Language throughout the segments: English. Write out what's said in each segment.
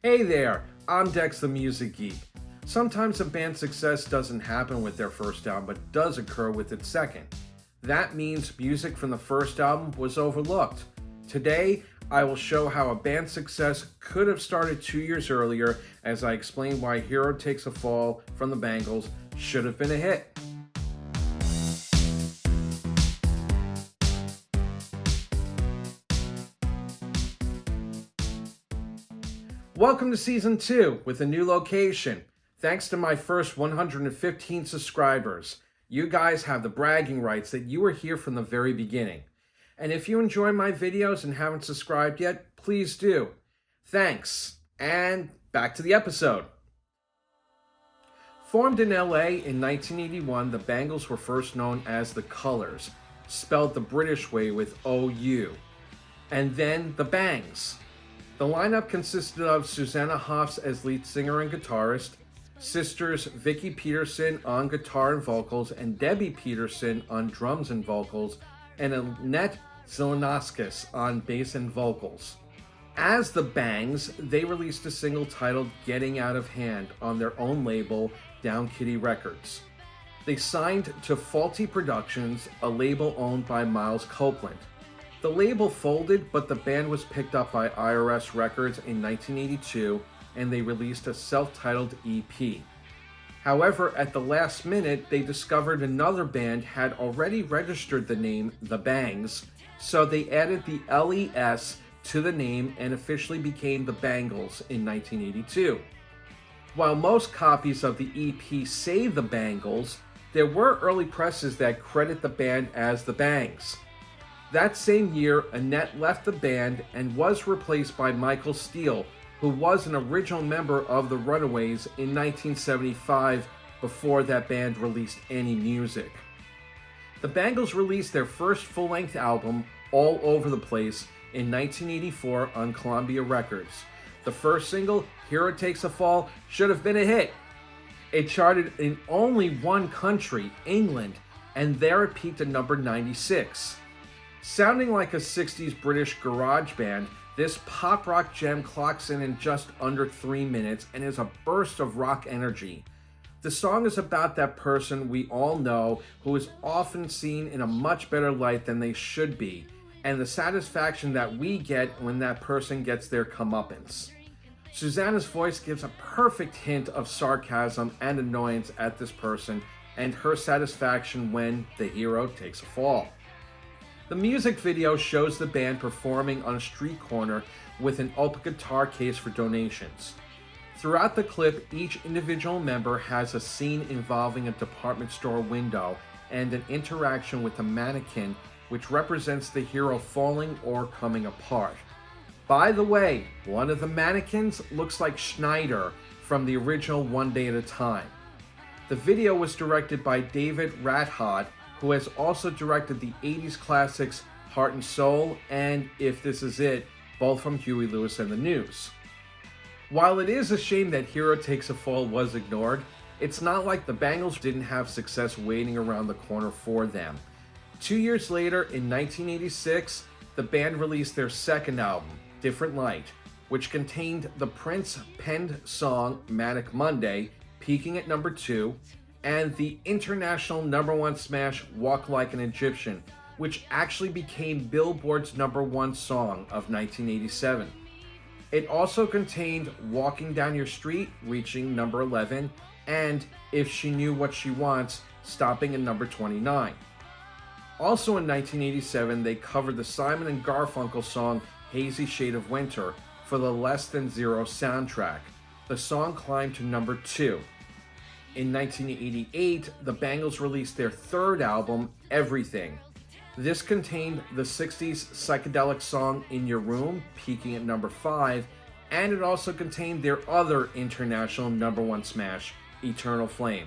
Hey there, I'm Dex the Music Geek. Sometimes a band's success doesn't happen with their first album, but does occur with its second. That means music from the first album was overlooked. Today, I will show how a band's success could have started 2 years earlier as I explain why Hero Takes a Fall from the Bangles should have been a hit. Welcome to Season 2 with a new location. Thanks to my first 115 subscribers. You guys have the bragging rights that you were here from the very beginning. And if you enjoy my videos and haven't subscribed yet, please do. Thanks. And back to the episode. Formed in LA in 1981, the Bangles were first known as the Colors, spelled the British way with OU, and then the Bangs. The lineup consisted of Susanna Hoffs as lead singer and guitarist, sisters Vicky Peterson on guitar and vocals, and Debbie Peterson on drums and vocals, and Annette Zelenauskas on bass and vocals. As the Bangs, they released a single titled Getting Out of Hand on their own label, Down Kitty Records. They signed to Faulty Productions, a label owned by Miles Copeland. The label folded, but the band was picked up by IRS Records in 1982, and they released a self-titled EP. However, at the last minute, they discovered another band had already registered the name The Bangs, so they added the LES to the name and officially became The Bangles in 1982. While most copies of the EP say The Bangles, there were early presses that credit the band as The Bangs. That same year, Annette left the band and was replaced by Michael Steele, who was an original member of the Runaways in 1975 before that band released any music. The Bangles released their first full-length album, All Over the Place, in 1984 on Columbia Records. The first single, Hero Takes a Fall, should have been a hit. It charted in only one country, England, and there it peaked at number 96. Sounding like a 60s British garage band, this pop rock gem clocks in just under 3 minutes and is a burst of rock energy. The song is about that person we all know who is often seen in a much better light than they should be, and the satisfaction that we get when that person gets their comeuppance. Susanna's voice gives a perfect hint of sarcasm and annoyance at this person, and her satisfaction when the hero takes a fall. The music video shows the band performing on a street corner with an open guitar case for donations. Throughout the clip, each individual member has a scene involving a department store window and an interaction with a mannequin which represents the hero falling or coming apart. By the way, one of the mannequins looks like Schneider from the original One Day at a Time. The video was directed by David Rathod, who has also directed the 80s classics Heart and Soul and If This Is It, both from Huey Lewis and the News. While it is a shame that Hero Takes a Fall was ignored, it's not like the Bangles didn't have success waiting around the corner for them. 2 years later, in 1986, the band released their second album, Different Light, which contained the Prince-penned song Manic Monday, peaking at number 2, and the international #1 smash Walk Like an Egyptian, which actually became Billboard's #1 song of 1987. It also contained Walking Down Your Street, reaching number 11, and If She Knew What She Wants, stopping at number 29. Also in 1987, they covered the Simon and Garfunkel song Hazy Shade of Winter for the Less Than Zero soundtrack. The song climbed to number 2. In 1988, the Bangles released their third album, Everything. This contained the 60s psychedelic song In Your Room, peaking at number 5, and it also contained their other international #1 smash, Eternal Flame.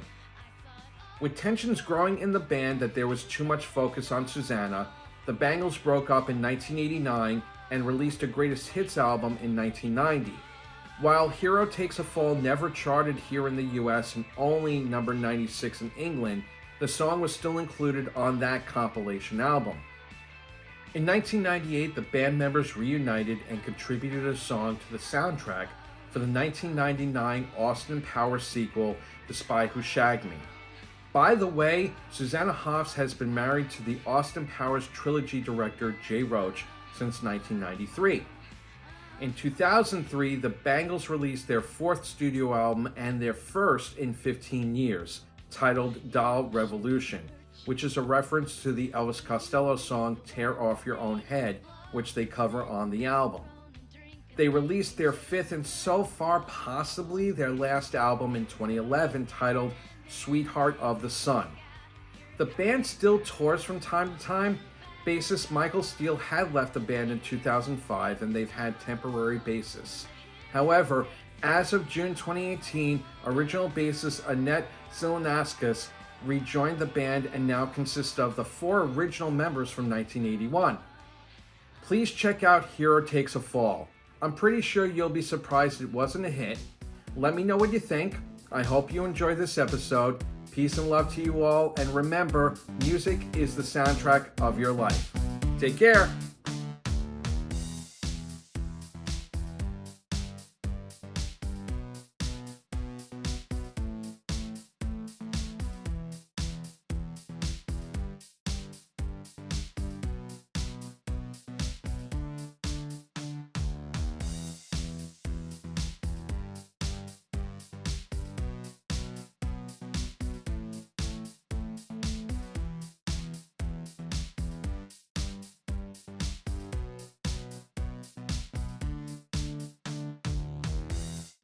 With tensions growing in the band that there was too much focus on Susanna, the Bangles broke up in 1989 and released a greatest hits album in 1990. While Hero Takes a Fall never charted here in the US and only number 96 in England, the song was still included on that compilation album. In 1998, the band members reunited and contributed a song to the soundtrack for the 1999 Austin Powers sequel, The Spy Who Shagged Me. By the way, Susanna Hoffs has been married to the Austin Powers trilogy director Jay Roach since 1993. In 2003, the Bangles released their fourth studio album and their first in 15 years, titled Doll Revolution, which is a reference to the Elvis Costello song Tear Off Your Own Head, which they cover on the album. They released their fifth and so far possibly their last album in 2011, titled Sweetheart of the Sun. The band still tours from time to time. Bassist Michael Steele had left the band in 2005 and they've had temporary bassists. However, as of June 2018, original bassist Annette Zilanauskas rejoined the band and now consists of the four original members from 1981. Please check out Hero Takes a Fall. I'm pretty sure you'll be surprised it wasn't a hit. Let me know what you think. I hope you enjoyed this episode. Peace and love to you all, and remember, music is the soundtrack of your life. Take care.